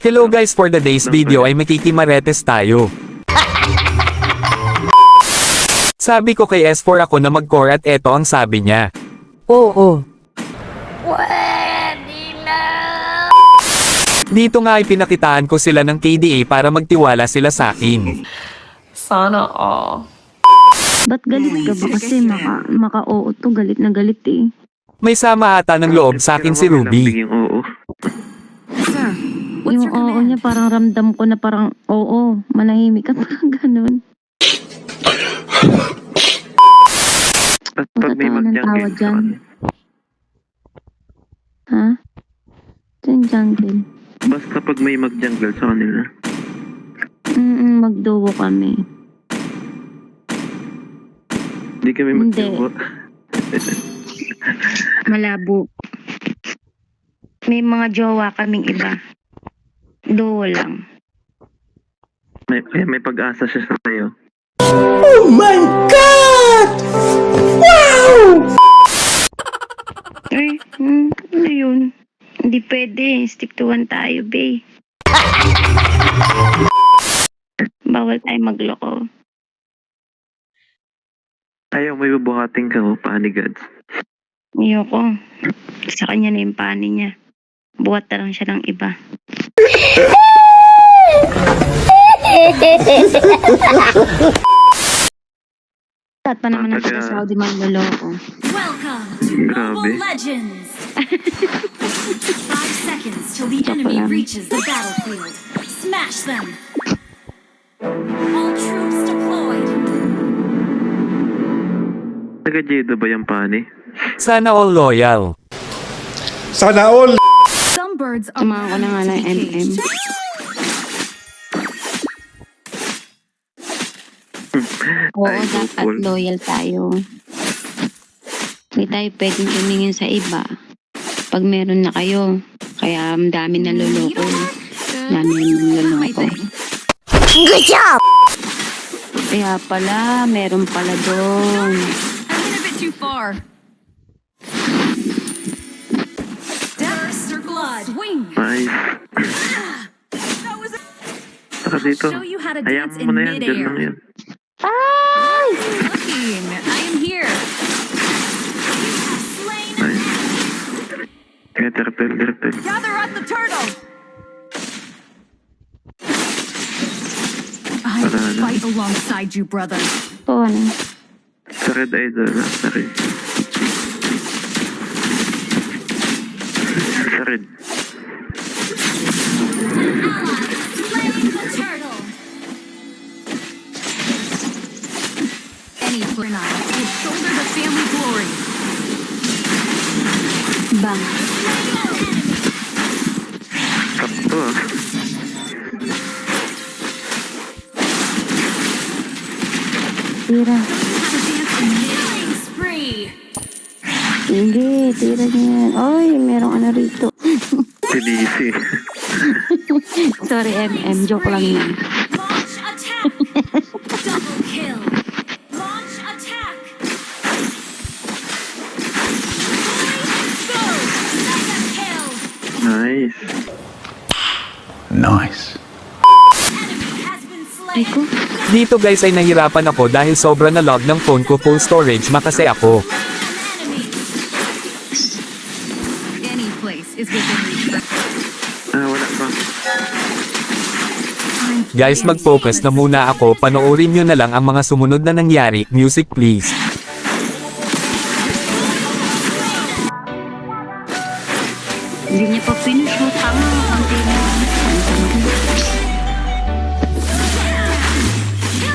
Hello guys, for the day's video ay makikimaretes tayo. Sabi ko kay S4 ako na mag-core at eto ang sabi niya. Oo. Dito nga ay pinakitaan ko sila ng KDA para magtiwala sila sa akin. Sana all. Ba't galit ka ba? Kasi maka-oo to, galit na galit eh. May sama ata ng loob sa akin si Ruby. Yung oo niya parang ramdam ko na parang oo, manahimik ka parang ganun. Pag may mag-jungle dyan. Ha? Saan jungle? Basta pag may mag-jungle sa kanila. Magduo kami. Hindi kami Hindi. magduo. Malabo. May mga jowa kaming iba. Duo lang. May pag-asa siya sa tayo. Oh my God! Wow! Ay, ano yun? Hindi pwede. Stick to one tayo, bae. Bawal tayo magloko. Ayaw, may bubuhating ka o panigads. Ayoko. Sa kanya na yung pani niya. Buhat na lang siya ng iba. At pa naman ang sa Saudi manloloko. Welcome to Mobile Legends! 5 seconds till the enemy reaches the battlefield. Smash them! All troops deployed! Taga-Jedo ba yung pani? Sana all loyal. Sana all! Some birds are Tumawa ko na nga ng MM. Oo, Ay, dapat cool. loyal tayo. Hindi tayo pwedeng tumingin sa iba. Pag meron na kayo, kaya ang dami na loloko. Dami na loloko. Good job! Kaya pala, meron pala doon. I went a bit too far. Depths or blood. Swing! Nice. That was a... Saka dito. Show you how to Hayaan dance mo in na yan. Diyan midair. lang yan. Ay! Looking, I am here. You have slain an Nice. Kaya terpel. Gather at the turtle! I will fight alongside you, brother. Po, ano? Sa Red Idol. Sa Red. Sa Red. Slain the turtle! Any Brunei will shoulder the family glory. Bang. Sakto ah. Tira. Have a dance in killing spree. Hindi, tira niya yan. Ay, merong ano rito. Si DC. Sorry, MM. Joke lang yan. Launch attack. Double kill. Launch attack. Go. Mega kill. Nice. Nice. Enemy has been Ay slain. ko. Dito guys ay nahirapan ako dahil sobra na log ng phone ko, full storage makasi ako. Any place is within reach. Wala pa. Guys, mag-focus na muna ako, panoorin nyo na lang ang mga sumunod na nangyari. Music please. Hindi niya pa finish. Oh, tama. Konti na.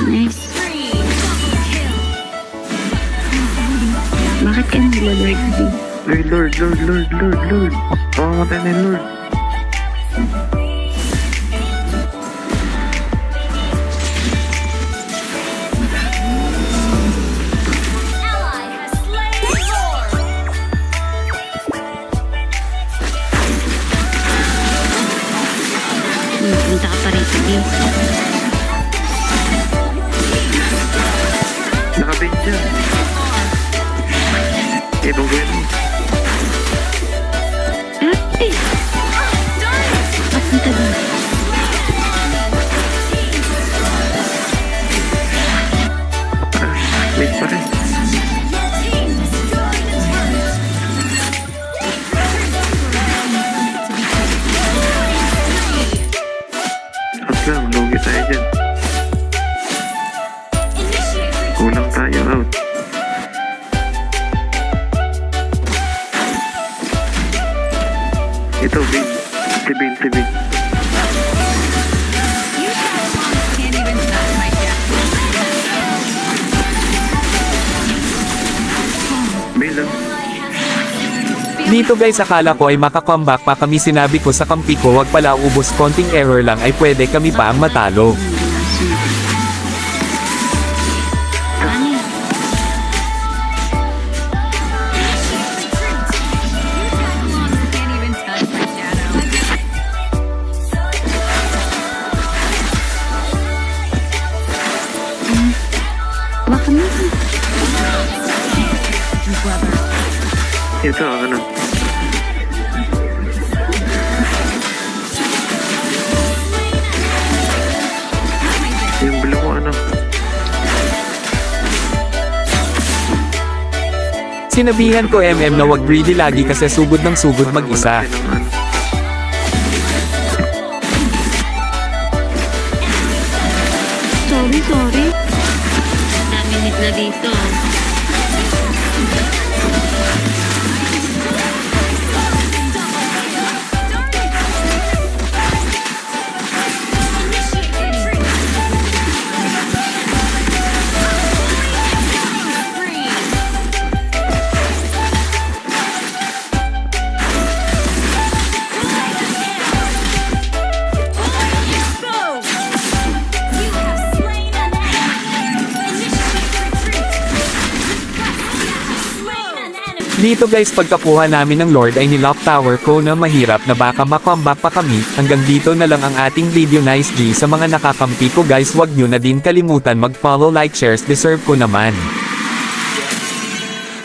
Nice. Spree. Double kill. Bakit ka naglo-lord B? Ay, Lord. Pamamatay na yung Lord. Ally has slain Lord. Punta ka pa rito, B. Nakabait siya. Ibang gawin mo. Ay! Papunta doon. Dito guys akala ko ay makakomeback pa kami, sinabi ko sa kampi ko wag pala ubos, konting error lang ay pwede kami pa ang matalo. Can't even touch my shadow. Baka mo. Ito, ano? Yung blue mo, ano? Sinabihan ko na wag greedy lagi kasi sugod ng sugod mag-isa. Wala kasi ng ano. Sorry. Minute na dito. Dito guys pagkakuha namin ng Lord ay nilock tower ko na mahirap na baka makomeback pa kami. Hanggang dito na lang ang ating video. Nice G sa mga nakakampi ko guys, wag nyo na din kalimutan mag follow, like, shares, deserve ko naman.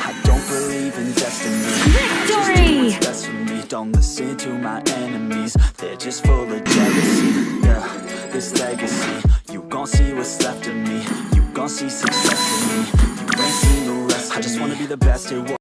I don't believe in destiny. Victory! That's for me. Don't listen to my enemies. They're just full of jealousy. Yeah, this legacy. You gon' see what's left of me. You gon' see success in me. You ain't seen the rest of me. I just wanna be the best at what